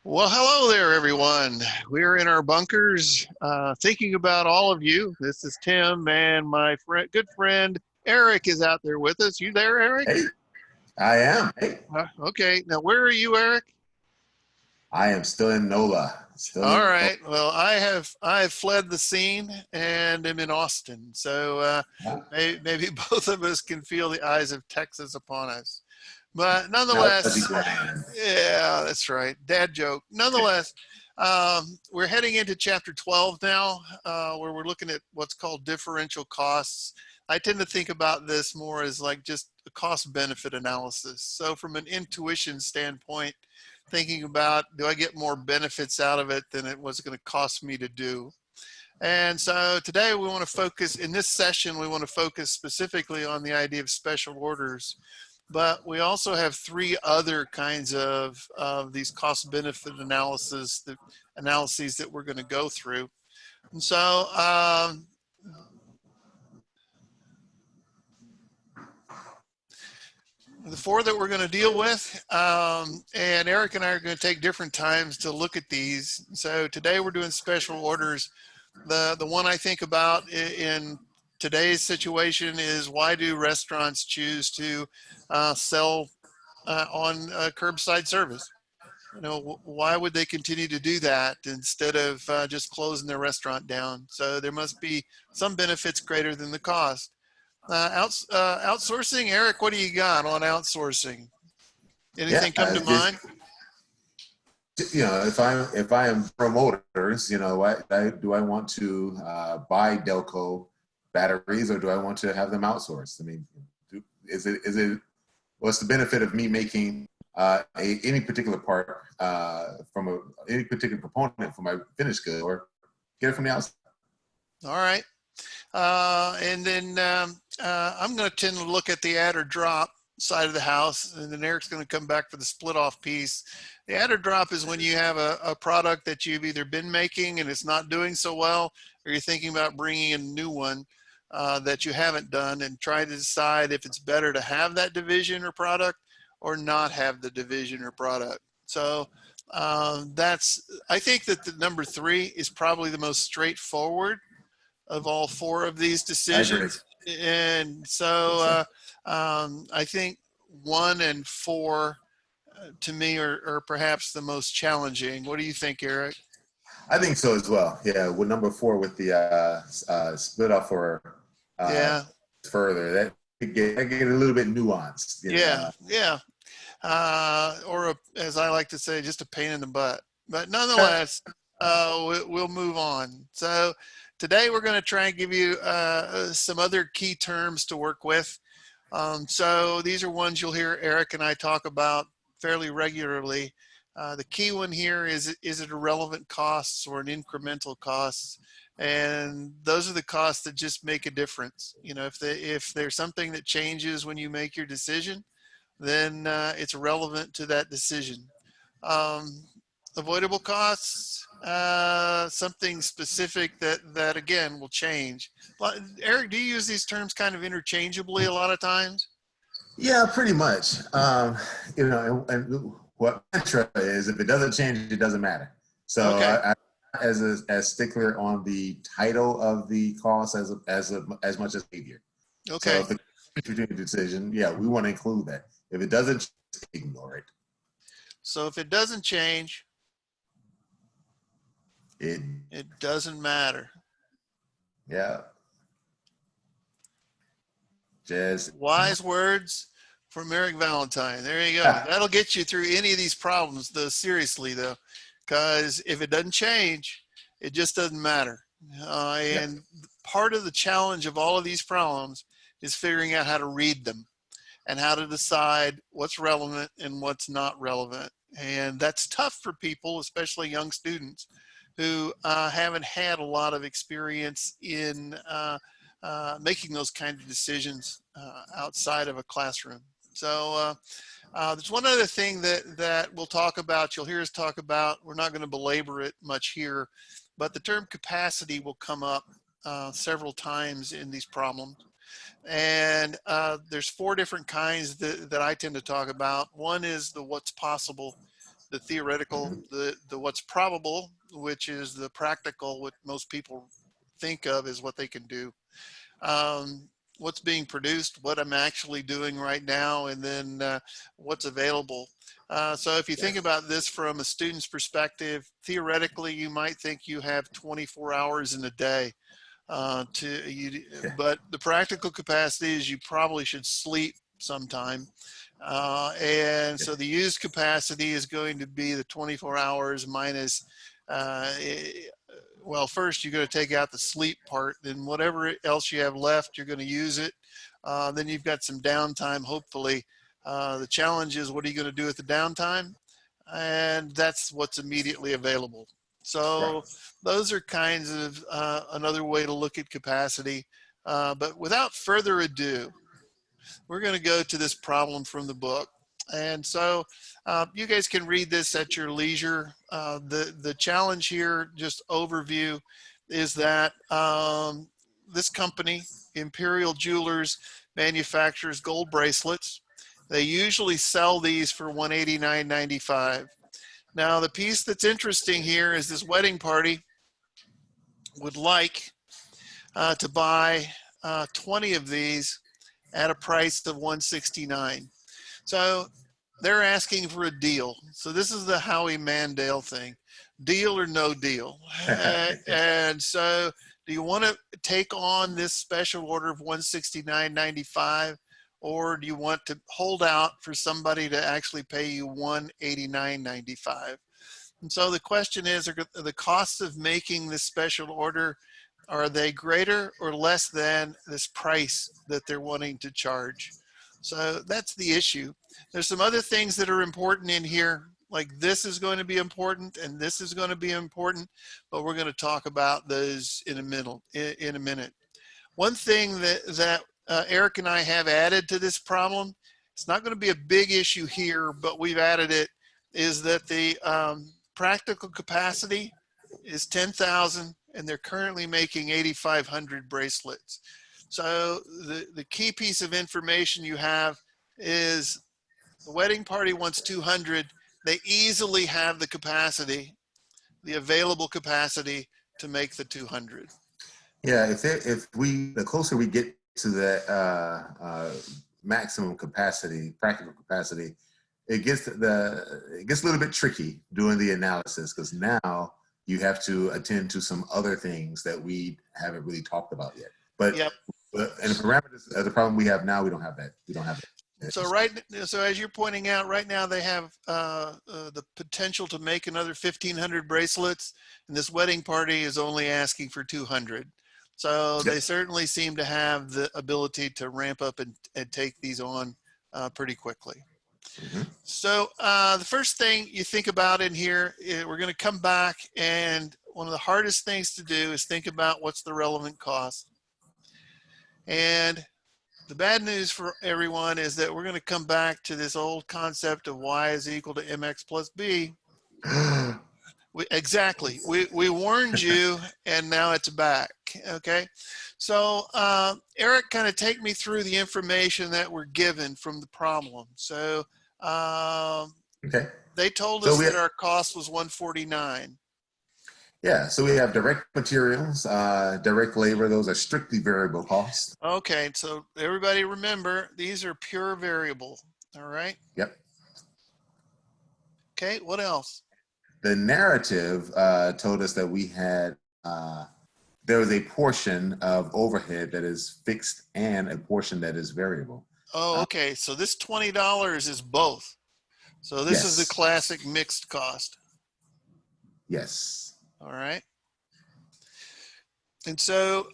Well, hello there, everyone. We're in our bunkers thinking about all of you. This is Tim, and my good friend Eric is out there with us. You there, Eric? Hey, I am. Hey, Okay. Now, where are you, Eric? I am still in NOLA. Still All in NOLA. right. Well, I have fled the scene and am in Austin. So maybe both of us can feel the eyes of Texas upon us. But That would be nonetheless, grand. yeah, that's right. Dad joke. Nonetheless, we're heading into chapter 12 now, where we're looking at what's called differential costs. I tend to think about this more as like just a cost benefit analysis. So, from an intuition standpoint, thinking about, do I get more benefits out of it than it was going to cost me to do? And so today we want to focus, in this session, we want to focus specifically on the idea of special orders. But we also have three other kinds of these cost benefit analysis, the analyses that we're going to go through. And so the four that we're going to deal with, and Eric and I are going to take different times to look at these. So today we're doing special orders. The one I think about in today's situation is, why do restaurants choose to sell on curbside service? Why would they continue to do that instead of just closing their restaurant down? So there must be some benefits greater than the cost. Outsourcing, Eric, what do you got on outsourcing? Yeah, Anything come to just mind? if I am promoters, do I want to buy Delco batteries, or do I want to have them outsourced? I mean, is it what's the benefit of me making any particular part any particular component for my finished good, or get it from the outside? All right. And then I'm going to tend to look at the add or drop side of the house, and then Eric's going to come back for the split off piece. The add or drop is when you have a product that you've either been making and it's not doing so well, or you're thinking about bringing in a new one that you haven't done, and try to decide if it's better to have that division or product or not have the division or product. So I think that the number three is probably the most straightforward of all four of these I agree. decisions. And so I think one and four to me are perhaps the most challenging. What do you think, Eric? I think so as well. Yeah, with number four, with the split off or uh, Yeah, further, that could get a little bit nuanced. yeah, yeah. As I like to say, just a pain in the butt. But nonetheless, we'll move on. So today we're going to try and give you some other key terms to work with. So these are ones you'll hear Eric and I talk about fairly regularly. The key one here is it a relevant costs or an incremental costs? And those are the costs that just make a difference. If there's something that changes when you make your decision, then it's relevant to that decision. Um, Avoidable costs, something specific that again will change. Eric, do you use these terms kind of interchangeably a lot of times? Yeah, pretty much. And what mantra is, if it doesn't change, it doesn't matter. So Okay. as stickler on the title of the cost as much as behavior. So Okay. if the between the decision, yeah, we want to include that. If it doesn't, just ignore it. So if it doesn't change, It it doesn't matter. Yeah, just Wise words from Eric Valentine. There you go. That'll get you through any of these problems, though, seriously, though, because if it doesn't change, it just doesn't matter. yeah. And part of the challenge of all of these problems is figuring out how to read them and how to decide what's relevant and what's not relevant. And that's tough for people, especially young students who haven't had a lot of experience in making those kinds of decisions outside of a classroom. So there's one other thing that we'll talk about, you'll hear us talk about, we're not going to belabor it much here, but the term capacity will come up several times in these problems. And there's four different kinds that I tend to talk about. One is the what's possible. the theoretical, the what's probable, which is the practical, what most people think of as what they can do. What's being produced, what I'm actually doing right now, and then what's available. So if you think about this from a student's perspective, theoretically, you might think you have 24 hours in a day. But the practical capacity is you probably should sleep sometime. And so the used capacity is going to be the 24 hours minus, well, first you're going to take out the sleep part, then whatever else you have left, you're going to use it. Then you've got some downtime, hopefully. The challenge is, what are you going to do with the downtime? And that's what's immediately available. So those are kinds of another way to look at capacity. But without further ado, we're going to go to this problem from the book. And so you guys can read this at your leisure. The challenge here, just overview, is that this company, Imperial Jewelers, manufactures gold bracelets. They usually sell these for $189.95. Now, the piece that's interesting here is this wedding party would like to buy 20 of these at a price of $169. So they're asking for a deal. So this is the Howie Mandel thing, deal or no deal. And so do you want to take on this special order of $169.95, or do you want to hold out for somebody to actually pay you $189.95? And so the question is, are the costs of making this special order, are they greater or less than this price that they're wanting to charge? So that's the issue. There's some other things that are important in here, like this is going to be important and this is going to be important, but we're going to talk about those in a minute. One thing that Eric and I have added to this problem, it's not going to be a big issue here, but we've added it, is that the practical capacity is 10,000 and they're currently making 8,500 bracelets. So the key piece of information you have is the wedding party wants 200. They easily have the capacity, the available capacity to make the 200. Yeah, the closer we get to the maximum capacity, practical capacity, it gets a little bit tricky doing the analysis, because now you have to attend to some other things that we haven't really talked about yet. But and the parameters, the problem we have now, we don't have that. We don't have that. So as you're pointing out, right now they have the potential to make another 1,500 bracelets, and this wedding party is only asking for 200. So they certainly seem to have the ability to ramp up and take these on pretty quickly. So the first thing you think about in here, we're going to come back, and one of the hardest things to do is think about what's the relevant cost. And the bad news for everyone is that we're going to come back to this old concept of y is equal to mx plus b. Exactly. We warned you, and now it's back. Okay. So Eric, kind of take me through the information that we're given from the problem. So they told us that our cost was $149. Yeah, so we have direct materials, direct labor. Those are strictly variable costs. Okay, so everybody remember, these are pure variable. All right. Yep. Okay, what else? The narrative told us that we had, there was a portion of overhead that is fixed and a portion that is variable. Oh, okay. So this $20 is both. So this is the classic mixed cost. Yes. All right. And so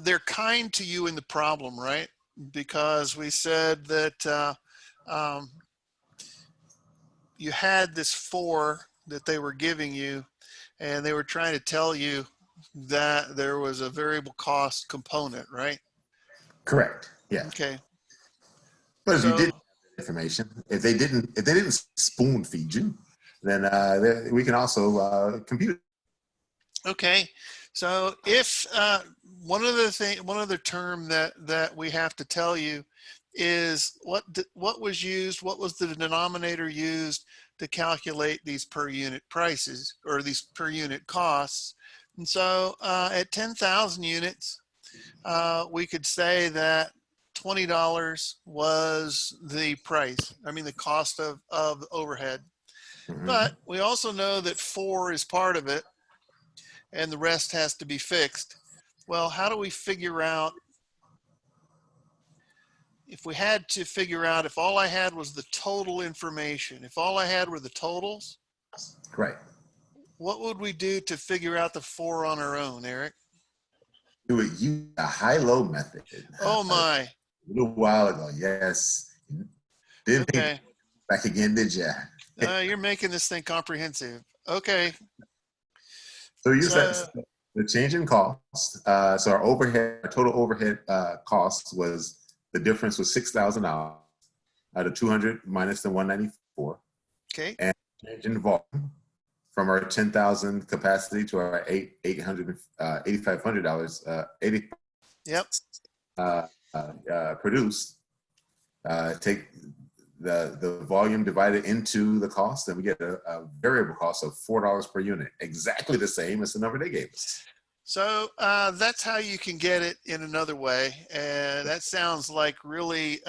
they're kind to you in the problem, right? Because we said that you had this 4 that they were giving you, and they were trying to tell you that there was a variable cost component, right? Correct. Yeah. Okay. But if you didn't have that information, if they didn't spoon feed you, then we can also compute. Okay, so if one other term that we have to tell you is what was used, what was the denominator used to calculate these per unit prices or these per unit costs. And so at 10,000 units, we could say that $20 was the price. I mean, the cost of overhead. But we also know that 4 is part of it and the rest has to be fixed. Well, how do we figure out, if we had to figure out, if all I had was the total information, if all I had were the totals, Right. what would we do to figure out the 4 on our own, Eric? You would use a high-low method. Oh A my. little while ago, yes. Didn't think Okay. back again, did you? You're making this thing comprehensive. Okay. So we use that So, the change in cost. So our overhead, our total overhead cost was, the difference was $6,000 out of 200 minus the 194. okay. And change in volume from our 10,000 capacity to our $8,500 Yep. produced. Take the volume divided into the cost, and we get a variable cost of $4 per unit, exactly the same as the number they gave us. So that's how you can get it in another way. And that sounds like really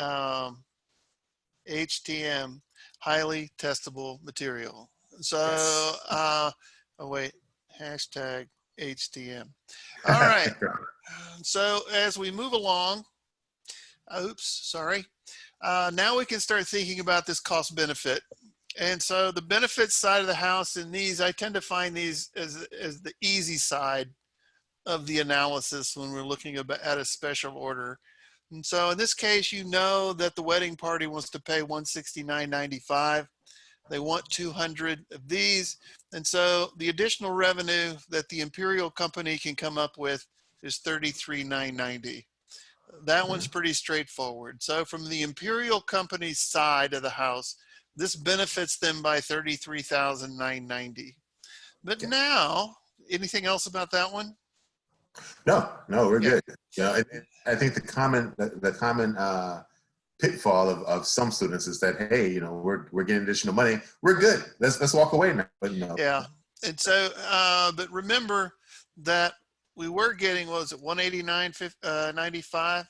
HTM, highly testable material. So, Yes. oh wait, hashtag HTM. All right. So as we move along, oops, sorry. Now we can start thinking about this cost benefit. And so the benefits side of the house in these, I tend to find these as the easy side of the analysis when we're looking at a special order. And so in this case, you know that the wedding party wants to pay $169.95. They want 200 of these. And so the additional revenue that the Imperial Company can come up with is $33,990. That one's pretty straightforward. So from the Imperial Company's side of the house, this benefits them by $33,990. But Yeah. now, anything else about that one? No, we're Yeah. good. You know, I think the common pitfall of some students is that, hey, you know, we're getting additional money, we're good. Let's walk away now. But no. Yeah. And so, but remember that we were getting, what was it, 189.95?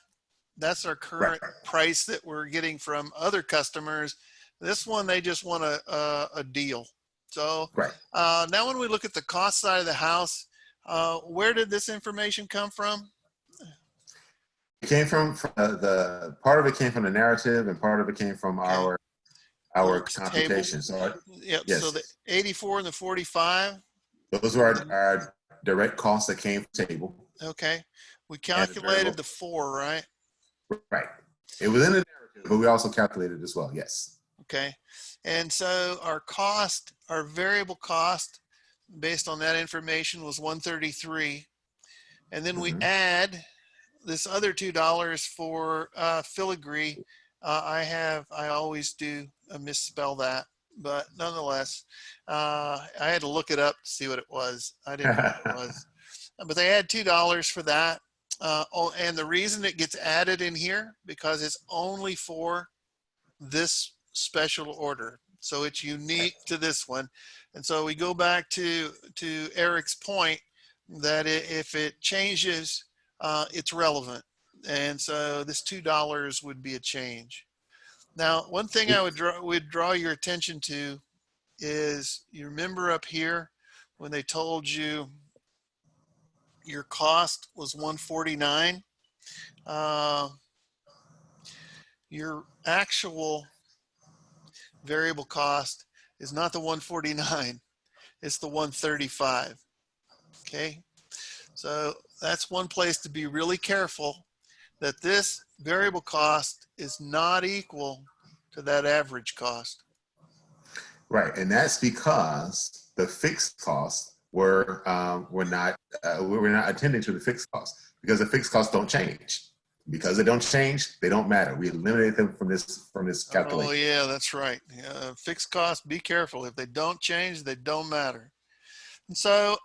That's our current price that we're getting from other customers. This one, they just want a deal. So now when we look at the cost side of the house, where did this information come from? It came from the part of it came from the narrative, and part of it came from our computations. So Yep. yes. So the 84 and the 45. Those were our direct costs that came from the table. Okay. We calculated the 4, right? Right. It was in the narrative, but we also calculated as well. Yes. Okay. And so our cost, our variable cost based on that information was 133. And then we add this other $2 for filigree. I always do misspell that, but nonetheless, I had to look it up to see what it was. I didn't know what it was, but they add $2 for that. And the reason it gets added in here, because it's only for this special order. So it's unique to this one. And so we go back to Eric's point that if it changes, it's relevant. And so this $2 would be a change. Now, one thing I would draw your attention to is, you remember up here when they told you your cost was 149, your actual variable cost is not the 149, it's the 135. Okay, so that's one place to be really careful, that this variable cost is not equal to that average cost. Right, and that's because the fixed costs were not attending to the fixed costs, because the fixed costs don't change. Because they don't change, they don't matter. We eliminate them from this calculation. Oh yeah, that's right. Fixed costs, be careful. If they don't change, they don't matter. And so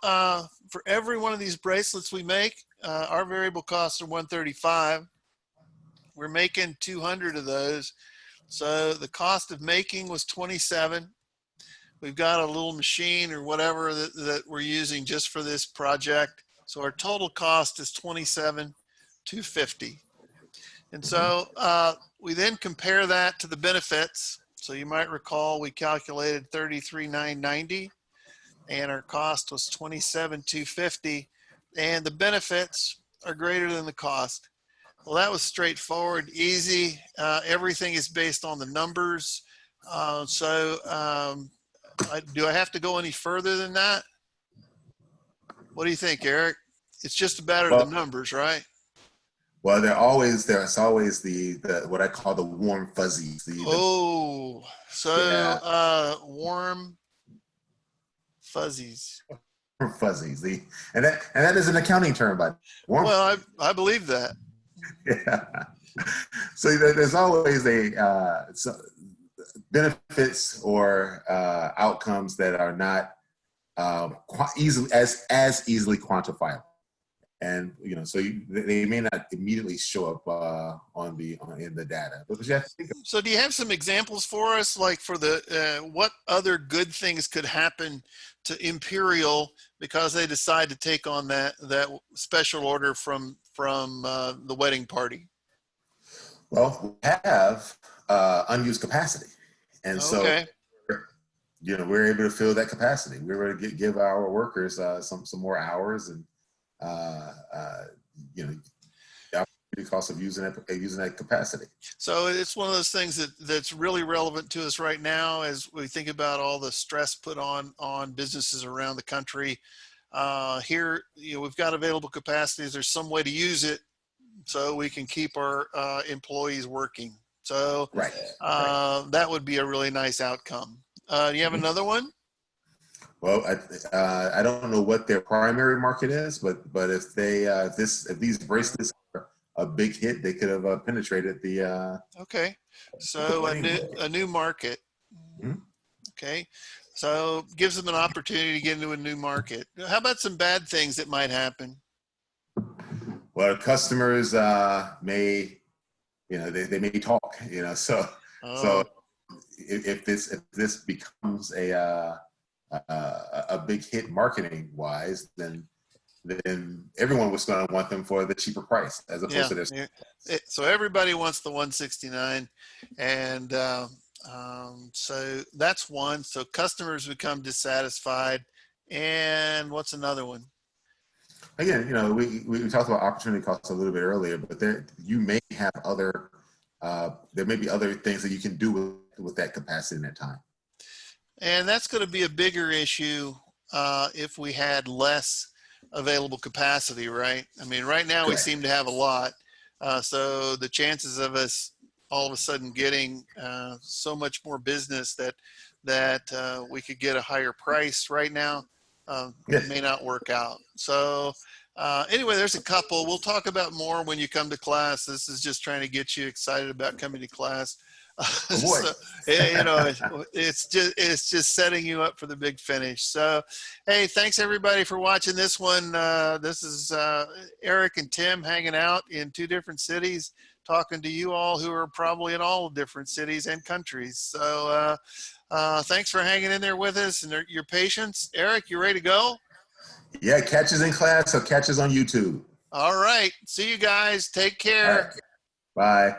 for every one of these bracelets we make, our variable costs are 135. We're making 200 of those. So the cost of making was 27. we've got a little machine or whatever that we're using just for this project. So our total cost is $27,250. And so we then compare that to the benefits. So you might recall we calculated $33,990 and our cost was $27,250, and the benefits are greater than the cost. Well, that was straightforward, easy. Everything is based on the numbers. Do I have to go any further than that? What do you think, Eric? It's just a matter of the numbers, right? Well, there's always the what I call the warm fuzzies. Warm fuzzies. Warm fuzzies. And that is an accounting term, but well, I believe that. Yeah. So there's always benefits or outcomes that are not easily easily quantifiable. And so they may not immediately show up in the data. But so, do you have some examples for us, like for what other good things could happen to Imperial because they decide to take on that special order from the wedding party? Well, we have unused capacity, and okay. So we're able to fill that capacity. We're able to give our workers some more hours and. The opportunity cost of using that capacity. So it's one of those things that's really relevant to us right now as we think about all the stress put on businesses around the country. Here, we've got available capacities. There's some way to use it so we can keep our employees working. So right. That would be a really nice outcome. Do you have another one? Well, I don't know what their primary market is, but if these bracelets are a big hit, they could have penetrated the. Okay, so a new market. Mm-hmm. Okay, so gives them an opportunity to get into a new market. How about some bad things that might happen? Well, customers may, they may talk, so if this becomes a big hit marketing wise, then everyone was going to want them for the cheaper price as opposed to this. So everybody wants the 169, and so that's one. So customers become dissatisfied. And what's another one? Again, we talked about opportunity costs a little bit earlier, but you may have there may be other things that you can do with that capacity in that time. And that's going to be a bigger issue if we had less available capacity, right? I mean, right now we seem to have a lot. So the chances of us all of a sudden getting so much more business that we could get a higher price right now may not work out. So anyway, there's a couple. We'll talk about more when you come to class. This is just trying to get you excited about coming to class. So, it's just setting you up for the big finish. So, hey, thanks everybody for watching this one. This is Eric and Tim hanging out in two different cities, talking to you all who are probably in all different cities and countries. So, thanks for hanging in there with us and your patience. Eric, you ready to go? Yeah, catch us in class or catch us on YouTube. All right. See you guys. Take care. Right. Bye.